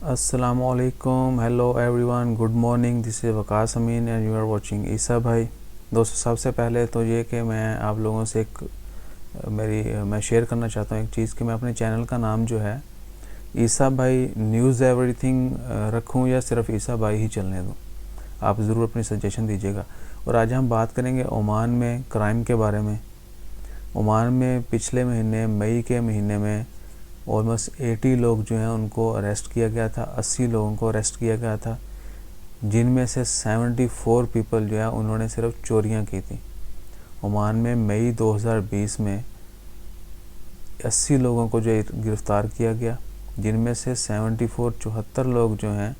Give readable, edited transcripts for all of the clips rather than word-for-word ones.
السلام علیکم. Hello everyone, good morning. This is Waqas Amin and you are watching Isa Bhai. دوستو, سب سے پہلے تو یہ کہ میں آپ لوگوں سے میں شیئر کرنا چاہتا ہوں ایک چیز کہ میں اپنے چینل کا نام جو ہے عیسیٰ بھائی نیوز ایوری تھنگ رکھوں یا صرف عیسیٰ بھائی ہی چلنے دوں. آپ ضرور اپنی سجیشن دیجیے گا. اور آج ہم بات کریں گے عمان میں کرائم کے بارے میں. عمان میں پچھلے مہینے مئی کے مہینے میں آلموسٹ 80 لوگ جو ہیں ان کو اریسٹ کیا گیا تھا. 80 لوگوں کو اریسٹ کیا گیا تھا, جن میں سے 74 پیپل جو ہے انہوں نے صرف چوریاں کی تھیں. عمان میں مئی 2020 میں 80 لوگوں کو جو گرفتار کیا گیا, جن میں سے 74 لوگ جو ہیں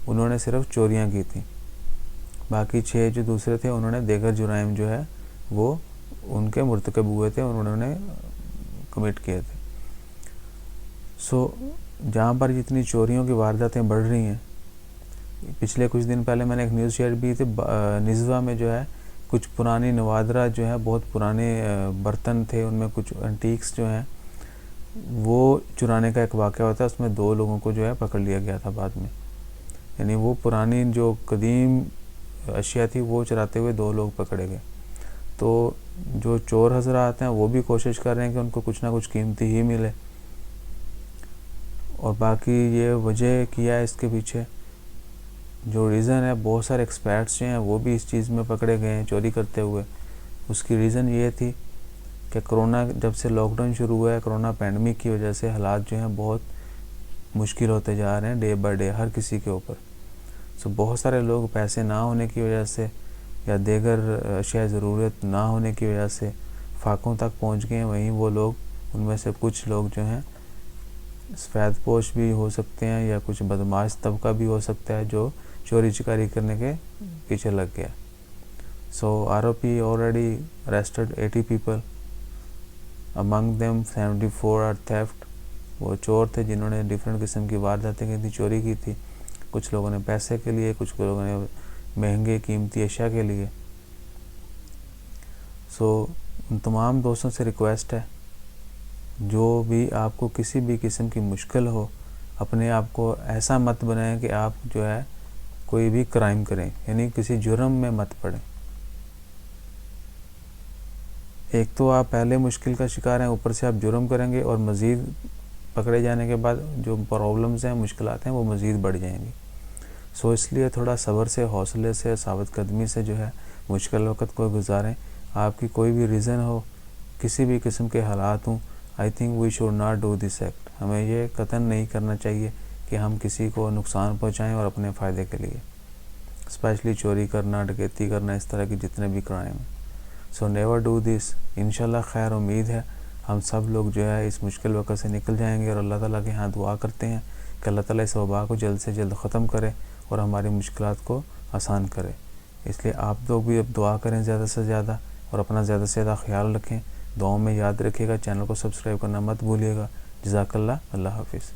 انہوں نے صرف چوریاں کی تھیں. باقی 6 جو دوسرے تھے انہوں نے دیگر جرائم جو ہے وہ ان کے مرتکب ہوئے تھے, انہوں نے کمٹ کیے تھے. جہاں پر جتنی چوریوں کی وارداتیں بڑھ رہی ہیں, پچھلے کچھ دن پہلے میں نے ایک نیوز شیئر بھی تھی. نزوہ میں جو ہے کچھ پرانی نوادرہ جو ہے, بہت پرانے برتن تھے, ان میں کچھ انٹیکس جو ہیں وہ چرانے کا ایک واقعہ ہوتا ہے. اس میں 2 لوگوں کو جو ہے پکڑ لیا گیا تھا بعد میں. یعنی وہ پرانی جو قدیم اشیاء تھی وہ چراتے ہوئے 2 لوگ پکڑے گئے. تو جو چور حضرات ہیں وہ بھی کوشش کر رہے ہیں کہ ان کو کچھ نہ کچھ قیمتی ہی ملے. اور باقی یہ وجہ کیا ہے اس کے پیچھے جو ریزن ہے, بہت سارے ایکسپرٹس جو ہیں وہ بھی اس چیز میں پکڑے گئے ہیں چوری کرتے ہوئے. اس کی ریزن یہ تھی کہ کرونا جب سے لاک ڈاؤن شروع ہوا ہے, کرونا پینڈمک کی وجہ سے حالات جو ہیں بہت مشکل ہوتے جا رہے ہیں ڈے بائی ڈے ہر کسی کے اوپر. بہت سارے لوگ پیسے نہ ہونے کی وجہ سے یا دیگر اشیاء ضرورت نہ ہونے کی وجہ سے فاقوں تک پہنچ گئے ہیں. وہیں وہ لوگ, ان میں سے کچھ لوگ جو ہیں سفید پوش بھی ہو سکتے ہیں یا کچھ بدماش طبقہ بھی ہو سکتا ہے جو چوری چکاری کرنے کے پیچھے لگ گیا. ROP already arrested 80 people. Among them 74 are theft. وہ چور تھے جنہوں نے ڈیفرنٹ قسم کی وارداتیں کی تھی, چوری کی تھی. کچھ لوگوں نے پیسے کے لیے, کچھ لوگوں نے مہنگے قیمتی اشیاء کے لیے. ان تمام دوستوں سے ریکویسٹ ہے, جو بھی آپ کو کسی بھی قسم کی مشکل ہو, اپنے آپ کو ایسا مت بنائیں کہ آپ جو ہے کوئی بھی کرائم کریں, یعنی کسی جرم میں مت پڑیں. ایک تو آپ پہلے مشکل کا شکار ہیں, اوپر سے آپ جرم کریں گے اور مزید پکڑے جانے کے بعد جو پرابلمز ہیں, مشکلات ہیں, وہ مزید بڑھ جائیں گی. اس لیے تھوڑا صبر سے, حوصلے سے, ثابت قدمی سے جو ہے مشکل وقت کو گزاریں. آپ کی کوئی بھی ریزن ہو, کسی بھی قسم کے حالات ہوں, I think we should not do this act. ہمیں یہ قطعاً نہیں کرنا چاہیے کہ ہم کسی کو نقصان پہنچائیں اور اپنے فائدے کے لیے, اسپیشلی چوری کرنا, ڈکیتی کرنا, اس طرح کی جتنے بھی کرائم ہیں. Never do this. انشاءاللہ خیر امید ہے ہم سب لوگ جو ہے اس مشکل وقت سے نکل جائیں گے, اور اللہ تعالیٰ کے ہاں دعا کرتے ہیں کہ اللہ تعالیٰ اس وبا کو جلد سے جلد ختم کرے اور ہماری مشکلات کو آسان کرے. اس لیے آپ لوگ بھی اب دعا کریں زیادہ سے زیادہ, اور اپنا زیادہ سے زیادہ خیال رکھیں. دعاؤں میں یاد رکھیے گا, چینل کو سبسکرائب کرنا مت بھولیے گا. جزاک اللہ. اللہ حافظ.